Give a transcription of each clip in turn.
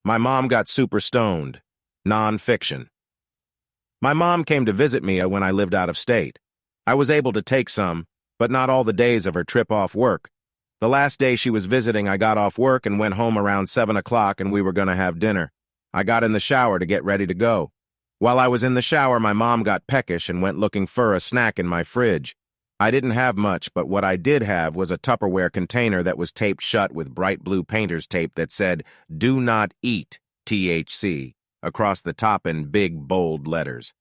My mom got super stoned. Non-fiction. My mom came to visit me when I lived out of state. I was able to take some, but not all the days of her trip off work. The last day she was visiting, I got off work and went home around 7 o'clock and we were going to have dinner. I got in the shower to get ready to go. While I was in the shower, my mom got peckish and went looking for a snack in my fridge. I didn't have much, but what I did have was a Tupperware container that was taped shut with bright blue painter's tape that said, "Do not eat THC," across the top in big, bold letters.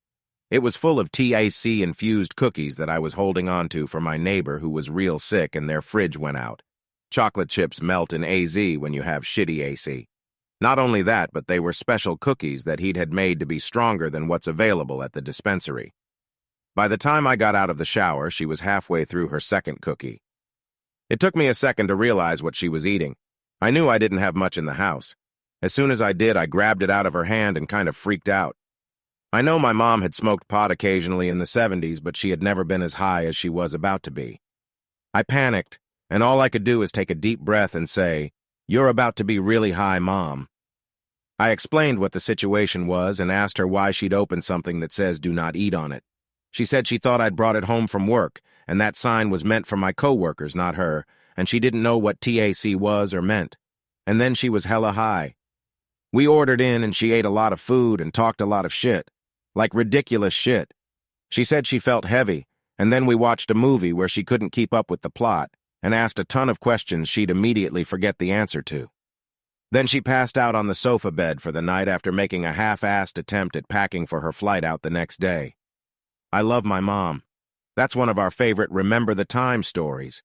It was full of THC-infused cookies that I was holding on to for my neighbor who was real sick and their fridge went out. Chocolate chips melt in AZ when you have shitty AC. Not only that, but they were special cookies that he'd had made to be stronger than what's available at the dispensary. By the time I got out of the shower, she was halfway through her second cookie. It took me a second to realize what she was eating. I knew I didn't have much in the house. As soon as I did, I grabbed it out of her hand and kind of freaked out. I know my mom had smoked pot occasionally in the 70s, but she had never been as high as she was about to be. I panicked, and all I could do is take a deep breath and say, "You're about to be really high, Mom." I explained what the situation was and asked her why she'd opened something that says "do not eat" on it. She said she thought I'd brought it home from work, and that sign was meant for my coworkers, not her, and she didn't know what TAC was or meant. And then she was hella high. We ordered in and she ate a lot of food and talked a lot of shit. Like ridiculous shit. She said she felt heavy, and then we watched a movie where she couldn't keep up with the plot and asked a ton of questions she'd immediately forget the answer to. Then she passed out on the sofa bed for the night after making a half-assed attempt at packing for her flight out the next day. I love my mom. That's one of our favorite Remember the Time stories.